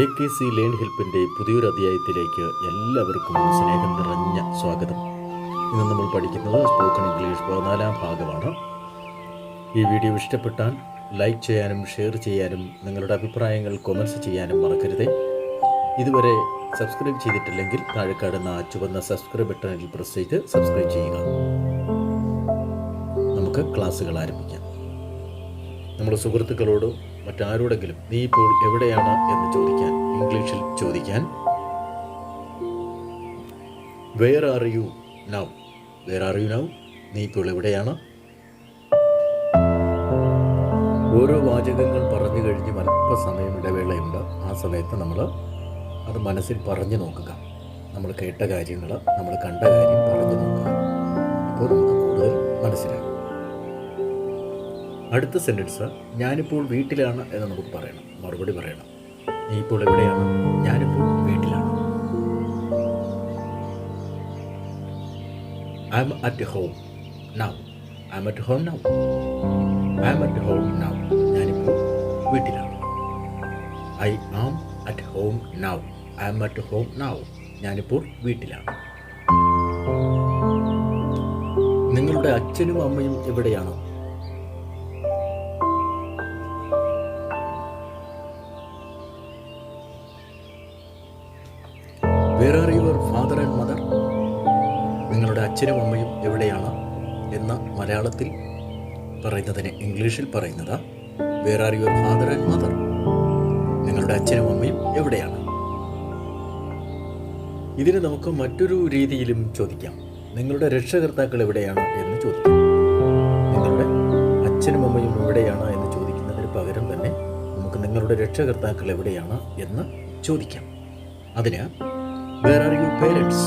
AKC learn ഹെൽപ്പിൻ്റെ പുതിയൊരു അധ്യായത്തിലേക്ക് എല്ലാവർക്കും സ്നേഹം നിറഞ്ഞ സ്വാഗതം. ഇന്ന് നമ്മൾ പഠിക്കുന്നത് സ്പോക്കൺ ഇംഗ്ലീഷ് 14-ാം ഭാഗമാണ്. ഈ വീഡിയോ ഇഷ്ടപ്പെട്ടാൽ ലൈക്ക് ചെയ്യാനും ഷെയർ ചെയ്യാനും നിങ്ങളുടെ അഭിപ്രായങ്ങൾ കൊമൻസ് ചെയ്യാനും മറക്കരുതേ. ഇതുവരെ സബ്സ്ക്രൈബ് ചെയ്തിട്ടില്ലെങ്കിൽ താഴെ കാണുന്ന ചുവന്ന സബ്സ്ക്രൈബ് ബട്ടണിൽ പ്രസ് ചെയ്ത് സബ്സ്ക്രൈബ് ചെയ്യുക. നമുക്ക് ക്ലാസ്സുകൾ ആരംഭിക്കാം. നമ്മുടെ സുഹൃത്തുക്കളോട് മറ്റാരോടെങ്കിലും നീ ഇപ്പോൾ എവിടെയാണ് എന്ന് ചോദിക്കാൻ, ഇംഗ്ലീഷിൽ ചോദിക്കാൻ where are you now, where are you now, നീ ഇപ്പോൾ എവിടെയാണ്. ഓരോ വാചകങ്ങൾ പറഞ്ഞു കഴിഞ്ഞ് അല്പസമയം ഇടവേളയുണ്ട്. ആ സമയത്ത് നമ്മൾ അത് മനസ്സിൽ പറഞ്ഞു നോക്കുക. നമ്മൾ കേട്ട കാര്യങ്ങൾ, നമ്മൾ കണ്ട കാര്യം പറഞ്ഞു നോക്കുക. അപ്പോൾ നമുക്ക് കൂടുതൽ മനസ്സിലാകും. അടുത്ത സെൻറ്റൻസ്, ഞാനിപ്പോൾ വീട്ടിലാണ് എന്ന് നമുക്ക് പറയണം. മറുപടി പറയണം. നീ ഇപ്പോൾ എവിടെയാണ്? ഞാനിപ്പോൾ വീട്ടിലാണ്. I am at home now. I am at home now. I am at home now. ഞാനിപ്പോൾ വീട്ടിലാണ്. I am at home now. I am at home now. ഞാനിപ്പോൾ വീട്ടിലാണ്. നിങ്ങളുടെ അച്ഛനും അമ്മയും എവിടെയാണ്? Where are your father and mother? നിങ്ങളുടെ അച്ഛനും അമ്മയും എവിടെയാണ് എന്ന മലയാളത്തിൽ പറയുന്നതിന് ഇംഗ്ലീഷിൽ പറയുന്നത് where are your father and mother? നിങ്ങളുടെ അച്ഛനും അമ്മയും എവിടെയാണ്? ഇതിന് നമുക്ക് മറ്റൊരു രീതിയിലും ചോദിക്കാം. നിങ്ങളുടെ രക്ഷകർത്താക്കൾ എവിടെയാണ് എന്ന് ചോദിക്കാം. നിങ്ങളുടെ അച്ഛനും അമ്മയും എവിടെയാണ് എന്ന് ചോദിക്കുന്നതിന് പകരം തന്നെ നമുക്ക് നിങ്ങളുടെ രക്ഷകർത്താക്കൾ എവിടെയാണ് എന്ന് ചോദിക്കാം. അതിന് where are your parents?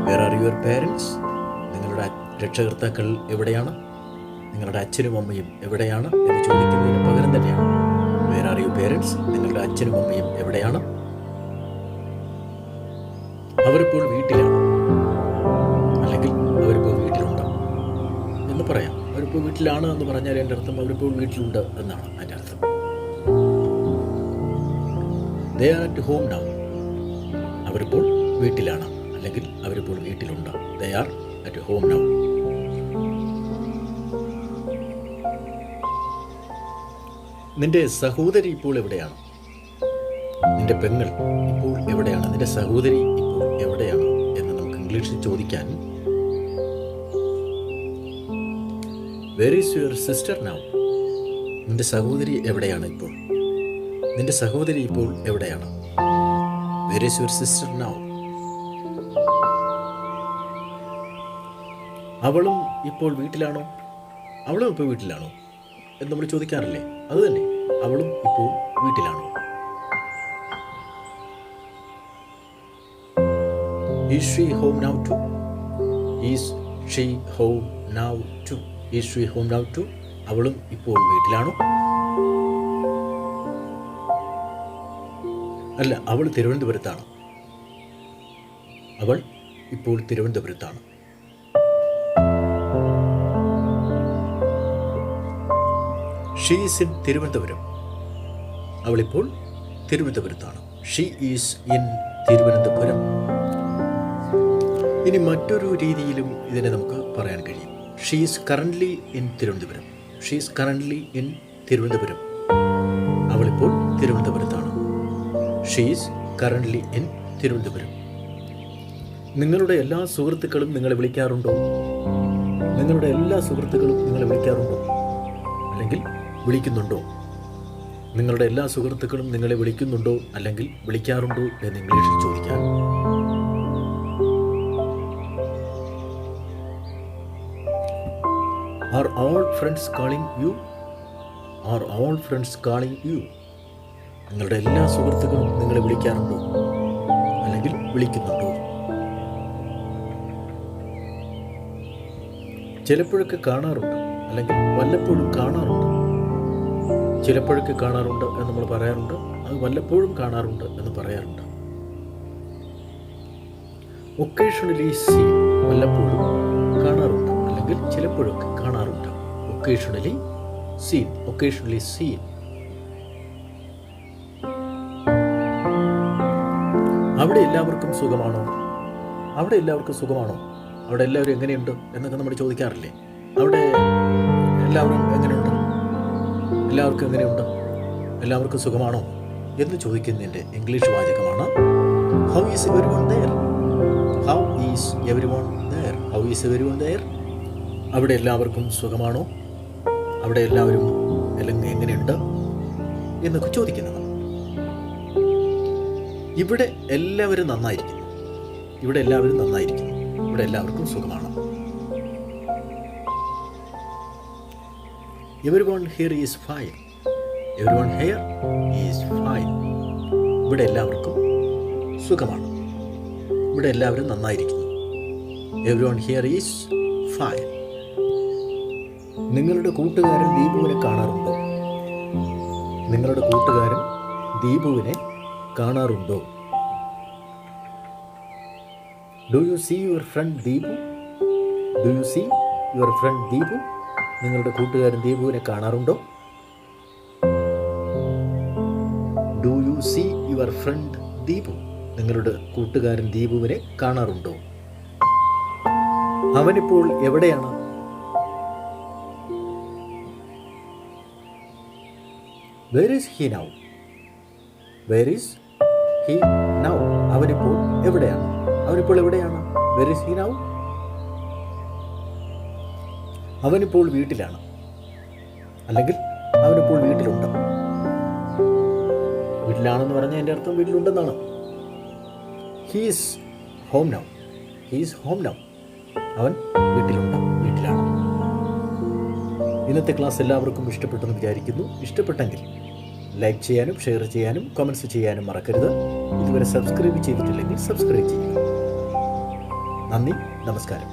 Where are your parents? നിങ്ങളുടെ രക്ഷകർത്താക്കൾ എവിടെയാണ്? നിങ്ങളുടെ അച്ഛനും അമ്മയും എവിടെയാണ് എന്ന് ചോദിക്കുന്നതിന് പകരം തന്നെയാണ് വേർ ആർ യുവർ പേരൻസ്? നിങ്ങളുടെ അച്ഛനും അമ്മയും എവിടെയാണ്? അവരിപ്പോൾ വീട്ടിലാണ്, അല്ലെങ്കിൽ അവരിപ്പോൾ വീട്ടിലുണ്ട് എന്ന് പറയാം. അവരിപ്പോൾ വീട്ടിലാണ് എന്ന് പറഞ്ഞാൽ എൻ്റെ അർത്ഥം അവരിപ്പോൾ വീട്ടിലുണ്ട് എന്നാണ് എൻ്റെ അർത്ഥം. They are at home now. അവരിപ്പോൾ വീട്ടിലാണ്, അല്ലെങ്കിൽ അവരിപ്പോൾ വീട്ടിലുണ്ട്. They are at home now. നിന്റെ സഹോദരി ഇപ്പോൾ എവിടെയാണ്? നിന്റെ പെങ്ങൾ ഇപ്പോൾ എവിടെയാണ്? നിന്റെ സഹോദരി ഇപ്പോൾ എവിടെയാണ് എന്ന് നമുക്ക് ഇംഗ്ലീഷിൽ ചോദിക്കാൻ where is your sister now? നിന്റെ സഹോദരി എവിടെയാണ് ഇപ്പോൾ? നിന്റെ സഹോദരി ഇപ്പോൾ എവിടെയാണ്? Where is your sister now? അവളും ഇപ്പോൾ വീട്ടിലാണോ? അവളും ഇപ്പോൾ വീട്ടിലാണോ എന്ന് നമ്മൾ ചോദിക്കാറില്ലേ? അത് തന്നെ, അവളും ഇപ്പോൾ വീട്ടിലാണോ? Is she home now too? Is she home now too? Is she home now too? അവളും ഇപ്പോൾ വീട്ടിലാണോ? അല്ല, അവൾ തിരുവനന്തപുരത്താണ്. അവൾ ഇപ്പോൾ തിരുവനന്തപുരത്താണ്. She is in Thiruvananthapuram. അവളിപ്പോൾ തിരുവനന്തപുരത്താണ്. She is in Thiruvananthapuram. ഇനി മറ്റൊരു രീതിയിലും ഇതിനെ നമുക്ക് പറയാൻ കഴിയും. She is currently in Thiruvananthapuram. She is currently in Thiruvananthapuram. അവളിപ്പോൾ തിരുവനന്തപുരത്താണ്. She is currently in Thiruvananthapuram. നിങ്ങളുടെ എല്ലാ സുഹൃത്തുക്കളും നിങ്ങളെ വിളിക്കാറുണ്ടോ? നിങ്ങളുടെ എല്ലാ സുഹൃത്തുക്കളും നിങ്ങളെ വിളിക്കാറുണ്ടോ, അല്ലെങ്കിൽ വിളിക്കുന്നുണ്ടോ? നിങ്ങളുടെ എല്ലാ സുഹൃത്തുക്കളും നിങ്ങളെ വിളിക്കുന്നുണ്ടോ അല്ലെങ്കിൽ വിളിക്കാറുണ്ടോ എന്ന് ഇംഗ്ലീഷിൽ ചോദിക്കാൻ are all friends calling you? Are all friends calling you? നിങ്ങളുടെ എല്ലാ സുഹൃത്തുക്കളും നിങ്ങളെ വിളിക്കാറുണ്ടോ അല്ലെങ്കിൽ വിളിക്കുന്നുണ്ടോ? ചിലപ്പോഴൊക്കെ കാണാറുണ്ട്, അല്ലെങ്കിൽ വല്ലപ്പോഴും കാണാറുണ്ട്. ചിലപ്പോഴൊക്കെ കാണാറുണ്ട് എന്ന് നമ്മൾ പറയാറുണ്ട്. അത് വല്ലപ്പോഴും കാണാറുണ്ട് എന്ന് പറയാറുണ്ട്. ഒക്കേഷണലി സീൻ, വല്ലപ്പോഴും കാണാറുണ്ട്, അല്ലെങ്കിൽ ചിലപ്പോഴൊക്കെ കാണാറുണ്ട്. Occasionally seen. അവിടെ എല്ലാവർക്കും സുഖമാണോ? അവിടെ എല്ലാവർക്കും സുഖമാണോ? അവിടെ എല്ലാവരും എങ്ങനെയുണ്ട് എന്നൊക്കെ നമ്മൾ ചോദിക്കാറില്ലേ? അവിടെ എല്ലാവരും എങ്ങനെയുണ്ട്? എല്ലാവർക്കും എങ്ങനെയുണ്ട്? എല്ലാവർക്കും സുഖമാണോ എന്ന് ചോദിക്കുന്നതിൻ്റെ ഇംഗ്ലീഷ് വാചകമാണ് how is everyone there. How is everyone there. How is everyone there. അവിടെ എല്ലാവർക്കും സുഖമാണോ? അവിടെ എല്ലാവരും എങ്ങനെയുണ്ട് എന്നൊക്കെ ചോദിക്കുന്നത്. ഇവിടെ എല്ലാവരും നന്നായിരിക്കുന്നു. ഇവിടെ എല്ലാവരും നന്നായിരിക്കുന്നു. ഇവിടെ എല്ലാവർക്കും സുഖമാണ്. Everyone here is fine. Everyone here is fine. ഇവിടെ എല്ലാവർക്കും സുഖമാണ്. ഇവിടെ എല്ലാവരും നന്നായിരിക്കുന്നു. Everyone here is fine. നിങ്ങളുടെ കൂട്ടുകാരൻ ദീപുവിനെ കാണാറുണ്ടോ? നിങ്ങളുടെ കൂട്ടുകാരൻ ദീപുവിനെ കാണാറുണ്ടോ? Do you see your friend Deepu? Do you see your friend Deepu? നിങ്ങളുടെ കൂട്ടുകാരൻ ദീപുവിനെ കാണാറുണ്ടോ? Do you see your friend Deepu? നിങ്ങളുടെ കൂട്ടുകാരൻ ദീപുവിനെ കാണാറുണ്ടോ? അവനിപ്പോൾ എവിടെയാണ്? Where is he now? Where is he now? അവനിപ്പോൾ എവിടെയാണ്? അവനിപ്പോൾ എവിടെയാണ്? Where is he now? അവനിപ്പോൾ വീട്ടിലാണ്. അല്ലെങ്കിൽ അവനിപ്പോൾ വീട്ടിലുണ്ട്. വീട്ടിലാണെന്ന് പറഞ്ഞാൽ എൻ്റെ അർത്ഥം വീട്ടിലുണ്ടെന്നാണ്. He is home now. He is home now. അവൻ വീട്ടിലുണ്ട്, വീട്ടിലാണ്. ഇന്നത്തെ ക്ലാസ് എല്ലാവർക്കും ഇഷ്ടപ്പെട്ടെന്ന് വിചാരിക്കുന്നു. ഇഷ്ടപ്പെട്ടെങ്കിൽ ലൈക്ക് ചെയ്യാനും ഷെയർ ചെയ്യാനും കമൻറ്റ്സ് ചെയ്യാനും മറക്കരുത്. ഇതുവരെ സബ്സ്ക്രൈബ് ചെയ്തിട്ടില്ലെങ്കിൽ സബ്സ്ക്രൈബ് ചെയ്യുക. നന്ദി, നമസ്കാരം.